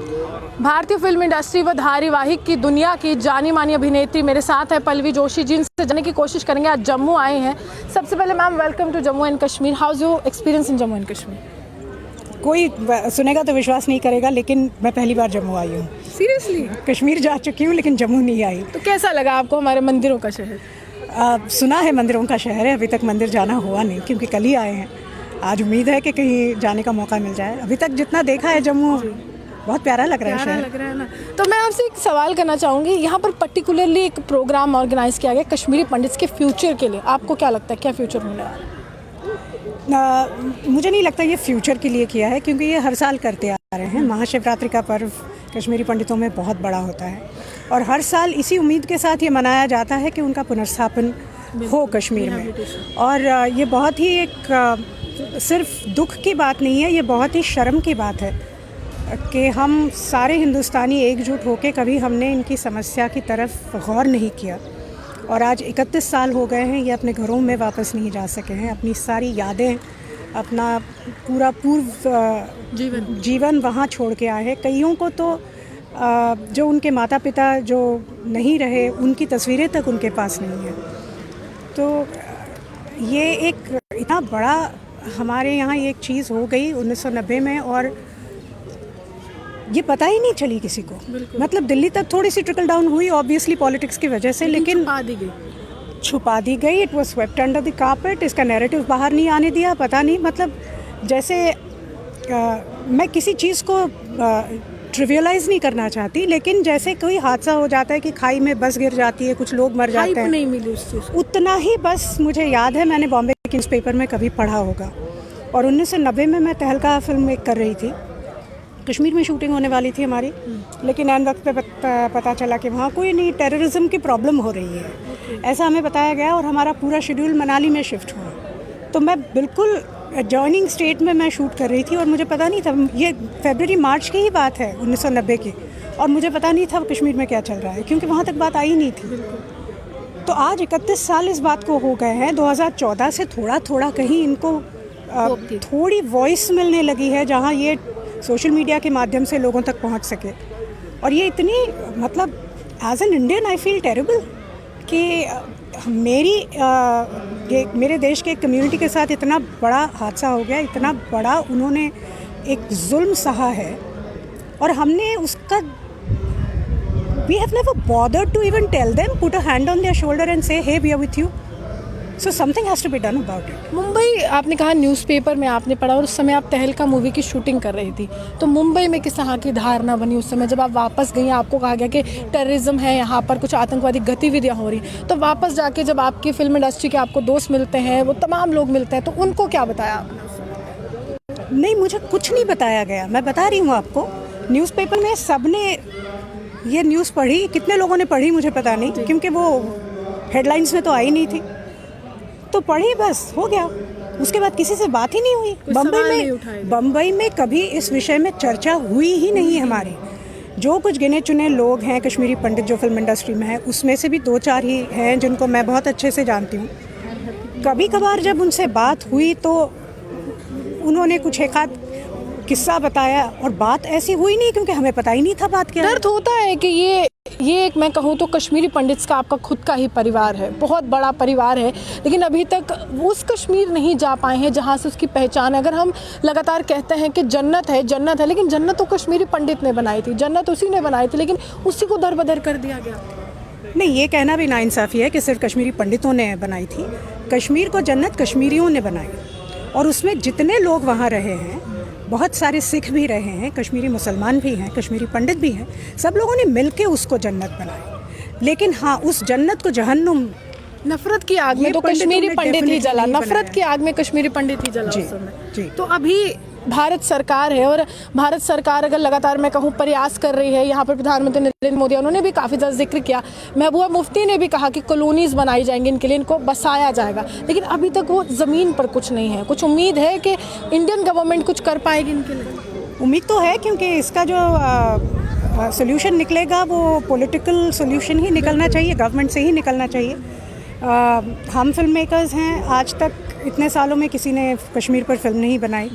भारतीय film industry व धारावाहिक की दुनिया की जानी मानी अभिनेत्री मेरे साथ है पल्लवी जोशी, जिनसे जानने की कोशिश करेंगे। आज जम्मू आए हैं। सबसे पहले ma'am, welcome to Jammu and Kashmir. How is your experience in Jammu and Kashmir? कोई सुनेगा तो विश्वास नहीं करेगा, लेकिन मैं पहली बार जम्मू आई हूँ। सीरियसली? कश्मीर जा चुकी हूँ लेकिन जम्मू नहीं आई। तो कैसा लगा आपको हमारे मंदिरों का शहर? सुना है मंदिरों का शहर है, अभी तक मंदिर जाना हुआ नहीं क्योंकि कल ही आए हैं। आज उम्मीद है कि कहीं जाने का मौका मिल जाए। अभी तक जितना देखा है जम्मू बहुत प्यारा लग रहा है। प्यारा लग रहा है ना। तो मैं आपसे एक सवाल करना चाहूँगी, यहाँ पर पर्टिकुलरली एक प्रोग्राम ऑर्गेनाइज किया गया कश्मीरी पंडित्स के फ्यूचर के लिए। आपको क्या लगता है, क्या फ्यूचर होने वाला है? मुझे नहीं लगता ये फ्यूचर के लिए किया है, क्योंकि ये हर साल करते आ रहे हैं। महाशिवरात्रि का पर्व कश्मीरी पंडितों में बहुत बड़ा होता है और हर साल इसी उम्मीद के साथ ये मनाया जाता है कि उनका पुनर्स्थापन हो कश्मीर में। और ये बहुत ही एक सिर्फ दुख की बात नहीं है, ये बहुत ही शर्म की बात है कि हम सारे हिंदुस्तानी एकजुट होकर कभी हमने इनकी समस्या की तरफ गौर नहीं किया। और आज 31 साल हो गए हैं, ये अपने घरों में वापस नहीं जा सके हैं। अपनी सारी यादें, अपना पूरा पूर्व जीवन वहाँ छोड़ के आए हैं। कईयों को तो जो उनके माता पिता जो नहीं रहे, उनकी तस्वीरें तक उनके पास नहीं है। तो ये एक इतना बड़ा हमारे यहाँ एक चीज़ हो गई 1990 में, और ये पता ही नहीं चली किसी को। मतलब दिल्ली तक थोड़ी सी ट्रिकल डाउन हुई ऑब्वियसली पॉलिटिक्स की वजह से, लेकिन छुपा दी गई। It was swept under the carpet. इसका नैरेटिव बाहर नहीं आने दिया। पता नहीं, मतलब जैसे मैं किसी चीज़ को ट्रिवियलाइज नहीं करना चाहती, लेकिन जैसे कोई हादसा हो जाता है कि खाई में बस गिर जाती है, कुछ लोग मर जाते हैं, नहीं मिली उस चीज़, उतना ही बस मुझे याद है मैंने बॉम्बे के न्यूज़पेपर में कभी पढ़ा होगा। और 1990 में मैं तहलका फिल्म मेक कर रही थी। कश्मीर में शूटिंग होने वाली थी हमारी, लेकिन ऐन वक्त पे पता चला कि वहाँ कोई नहीं, टेररिज्म की प्रॉब्लम हो रही है, ऐसा हमें बताया गया। और हमारा पूरा शेड्यूल मनाली में शिफ्ट हुआ। तो मैं बिल्कुल जॉइनिंग स्टेट में मैं शूट कर रही थी और मुझे पता नहीं था, ये फरवरी मार्च की ही बात है 1990 की, और मुझे पता नहीं था कश्मीर में क्या चल रहा है, क्योंकि वहाँ तक बात आई नहीं थी। तो आज 31 साल इस बात को हो गए हैं। 2014 से थोड़ा थोड़ा कहीं इनको थोड़ी वॉइस मिलने लगी है, जहाँ ये सोशल मीडिया के माध्यम से लोगों तक पहुंच सके। और ये इतनी, मतलब as an Indian I feel terrible कि मेरे देश के कम्युनिटी के साथ इतना बड़ा हादसा हो गया, इतना बड़ा उन्होंने एक जुल्म सहा है, और हमने उसका we have never bothered to even tell them, put a hand on their shoulder and say hey we are with you. So something has to be done about it. Mumbai, आपने कहा न्यूज़पेपर में आपने पढ़ा, और उस समय आप तहलका मूवी की शूटिंग कर रही थी। तो मुंबई में किस तरह की धारणा बनी उस समय जब आप वापस गई? आपको कहा गया कि टेररिज्म है यहाँ पर, कुछ आतंकवादी गतिविधियाँ हो रही, तो वापस जाके जब आपकी फिल्म इंडस्ट्री के आपको दोस्त मिलते हैं, वो तमाम लोग मिलते हैं, तो उनको क्या बताया आपने? नहीं, मुझे कुछ नहीं बताया गया। मैं बता रही हूँ आपको, न्यूज़पेपर में सबने ये न्यूज़ पढ़ी। कितने लोगों ने पढ़ी मुझे पता नहीं, क्योंकि वो हेडलाइंस में तो आई नहीं थी। तो पढ़ी, बस हो गया। उसके बाद किसी से बात ही नहीं हुई। बम्बई में कभी इस विषय में चर्चा हुई ही नहीं हमारी। जो कुछ गिने चुने लोग हैं कश्मीरी पंडित जो फिल्म इंडस्ट्री में हैं, उसमें से भी 2-4 ही हैं जिनको मैं बहुत अच्छे से जानती हूँ। कभी कभार जब उनसे बात हुई तो उन्होंने कुछ एक आध किस्सा बताया, और बात ऐसी हुई नहीं क्योंकि हमें पता ही नहीं था बात क्या है। दर्द होता है कि ये एक, मैं कहूँ तो कश्मीरी पंडित्स का आपका खुद का ही परिवार है, बहुत बड़ा परिवार है, लेकिन अभी तक उस कश्मीर नहीं जा पाए हैं जहाँ से उसकी पहचान है। अगर हम लगातार कहते हैं कि जन्नत है, लेकिन जन्नत तो कश्मीरी पंडित ने बनाई थी, जन्नत उसी ने बनाई थी, लेकिन उसी को दर-बदर कर दिया गया। नहीं, ये कहना भी नाइंसाफ़ी है कि सिर्फ कश्मीरी पंडितों ने बनाई थी। कश्मीर को जन्नत कश्मीरियों ने बनाई, और उसमें जितने लोग वहाँ रहे हैं, बहुत सारे सिख भी रहे हैं, कश्मीरी मुसलमान भी हैं, कश्मीरी पंडित भी हैं, सब लोगों ने मिलके उसको जन्नत बनाई। लेकिन हाँ, उस जन्नत को जहन्नुम, नफरत की आग में तो कश्मीरी पंडित ही जला, नफरत की आग में कश्मीरी पंडित ही जला उस समय। तो अभी भारत सरकार है, और भारत सरकार अगर लगातार, मैं कहूँ, प्रयास कर रही है। यहाँ पर प्रधानमंत्री नरेंद्र मोदी, उन्होंने भी काफ़ी ज़्यादा जिक्र किया। महबूबा मुफ्ती ने भी कहा कि कॉलोनीज़ बनाई जाएंगी, इनके लिए, इनको बसाया जाएगा, लेकिन अभी तक वो ज़मीन पर कुछ नहीं है। कुछ उम्मीद है कि इंडियन गवर्नमेंट कुछ कर पाएगी इनके लिए? उम्मीद तो है, क्योंकि इसका जो सोल्यूशन निकलेगा वो पॉलिटिकल सोल्यूशन ही निकलना चाहिए, गवर्नमेंट से ही निकलना चाहिए। हम फिल्म मेकर्स हैं, आज तक इतने सालों में किसी ने कश्मीर पर फिल्म नहीं बनाई।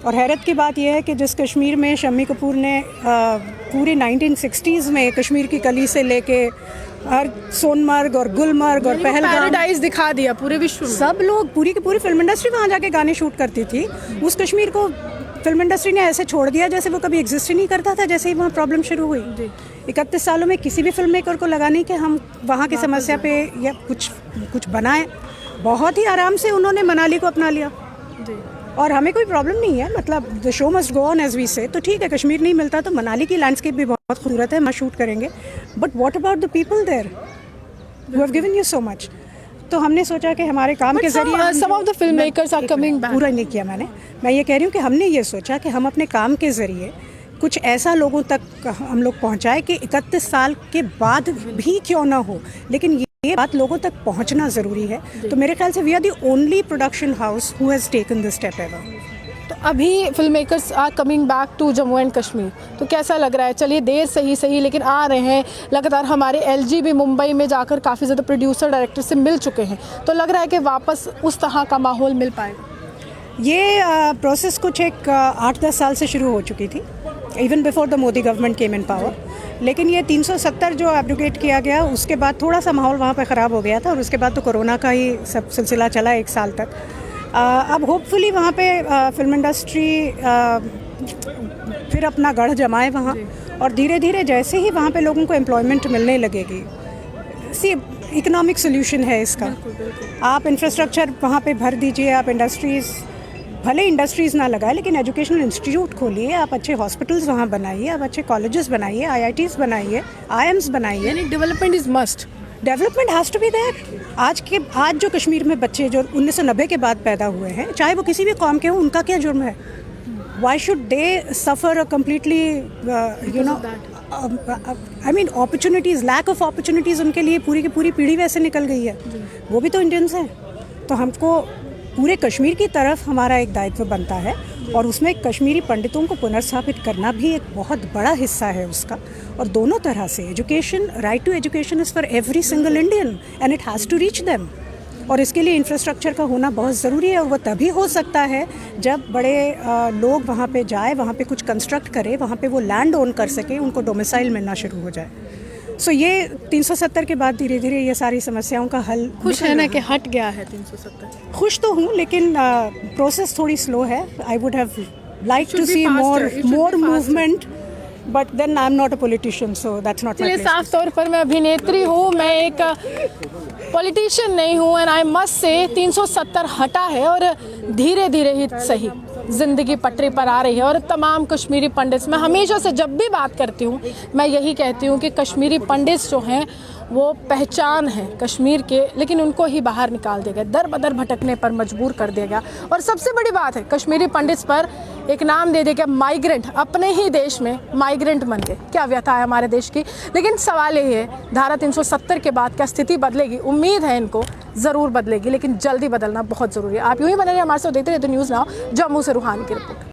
और हैरत की बात यह है कि जिस कश्मीर में शम्मी कपूर ने पूरे 1960s में कश्मीर की कली से लेके हर सोनमर्ग और गुलमर्ग और पहलगाम पैराडाइज दिखा दिया पूरे विश्व में। सब लोग पूरी की पूरी फिल्म इंडस्ट्री वहाँ जाके गाने शूट करती थी। उस कश्मीर को फिल्म इंडस्ट्री ने ऐसे छोड़ दिया जैसे वो कभी एग्जिस्ट ही नहीं करता था, जैसे ही वहाँ प्रॉब्लम शुरू हुई। 31 सालों में किसी भी फिल्म मेकर को लगा नहीं कि हम वहाँ की समस्या पे या कुछ बनाएं। बहुत ही आराम से उन्होंने मनाली को अपना लिया और हमें कोई प्रॉब्लम नहीं है। मतलब the show must go on as we say. तो ठीक है, कश्मीर नहीं मिलता तो मनाली की लैंडस्केप भी बहुत खूबसूरत है, हम शूट करेंगे। But what about the people there who have given you so much. तो हमने सोचा कि हमारे काम के जरिए some of the film makers are coming back. पूरा नहीं किया मैंने, मैं ये कह रही हूँ कि हमने ये सोचा कि हम अपने काम के ज़रिए कुछ ऐसा लोगों तक हम लोग पहुँचाए कि 31 साल के बाद भी क्यों ना हो, लेकिन ये बात लोगों तक पहुँचना ज़रूरी है। तो मेरे ख्याल से we are the only production house who has taken this step ever. तो अभी film makers are coming back to Jammu and Kashmir, तो कैसा लग रहा है? चलिए देर सही लेकिन आ रहे हैं लगातार। हमारे एलजी भी मुंबई में जाकर काफ़ी ज़्यादा प्रोड्यूसर डायरेक्टर से मिल चुके हैं, तो लग रहा है कि वापस उस तरह का माहौल मिल पाएगा। ये प्रोसेस कुछ एक 8-10 साल से शुरू हो चुकी थी, even before the Modi government came in power. लेकिन ये 370 जो एब्रोगेट किया गया उसके बाद थोड़ा सा माहौल वहाँ पे ख़राब हो गया था और उसके बाद तो कोरोना का ही सब सिलसिला चला 1 साल तक। अब होपफुली वहाँ पे फिल्म इंडस्ट्री फिर अपना गढ़ जमाए वहाँ, और धीरे धीरे जैसे ही वहाँ पे लोगों को एम्प्लॉयमेंट मिलने लगेगी, सी इकोनॉमिक सोल्यूशन है इसका। आप इंफ्रास्ट्रक्चर वहाँ पे भर दीजिए, आप इंडस्ट्रीज़, भले इंडस्ट्रीज़ ना लगाए लेकिन एजुकेशनल इंस्टीट्यूट खोलिए, आप अच्छे हॉस्पिटल्स वहाँ बनाइए, आप अच्छे कॉलेजेस बनाइए, IITs बनाइए, IIMs बनाइए। यानी development is must. Development has to be there. आज जो कश्मीर में बच्चे जो 1990 के बाद पैदा हुए हैं, चाहे वो किसी भी कौम के हों, उनका क्या जुर्म है? Why should they suffer a completely you know, I mean opportunities, lack of opportunities उनके लिए पूरी की पूरी पीढ़ी वैसे निकल गई है। वो भी तो इंडियंस हैं। तो हमको पूरे कश्मीर की तरफ हमारा एक दायित्व बनता है और उसमें कश्मीरी पंडितों को पुनर्स्थापित करना भी एक बहुत बड़ा हिस्सा है उसका। और दोनों तरह से education, right to education is for every single Indian and it has to reach them. और इसके लिए इंफ्रास्ट्रक्चर का होना बहुत ज़रूरी है, और वो तभी हो सकता है जब बड़े लोग वहाँ पे जाए, वहाँ पे कुछ कंस्ट्रक्ट करे, वहाँ पे वो लैंड ओन कर सके, उनको डोमिसाइल मिलना शुरू हो जाए। सो ये 370 के बाद धीरे धीरे ये सारी समस्याओं का हल। खुश है ना कि हट गया है 370? खुश तो हूँ, लेकिन प्रोसेस थोड़ी स्लो है। I would have like to see more movement, but then I am not a politician, so that's not my place. साफ तौर पर मैं अभिनेत्री हूँ, मैं एक पॉलिटिशियन नहीं हूँ, एंड आई मस्ट से 370 हटा है और धीरे धीरे ही सही ज़िंदगी पटरी पर आ रही है। और तमाम कश्मीरी पंडित, मैं हमेशा से जब भी बात करती हूँ मैं यही कहती हूँ कि कश्मीरी पंडित जो हैं वो पहचान है कश्मीर के, लेकिन उनको ही बाहर निकाल दिया गया, दर बदर भटकने पर मजबूर कर दिया गया। और सबसे बड़ी बात है, कश्मीरी पंडित पर एक नाम दे दिया गया माइग्रेंट, अपने ही देश में माइग्रेंट बन के। क्या व्यथा है हमारे देश की। लेकिन सवाल यही है, धारा 370 के बाद क्या स्थिति बदलेगी? उम्मीद है इनको ज़रूर बदलेगी, लेकिन जल्दी बदलना बहुत ज़रूरी है। आप यूँ ही बने रहिए हमारे साथ, देखते रहते न्यूज़ नाउ। जम्मू से रूहानी की रिपोर्ट।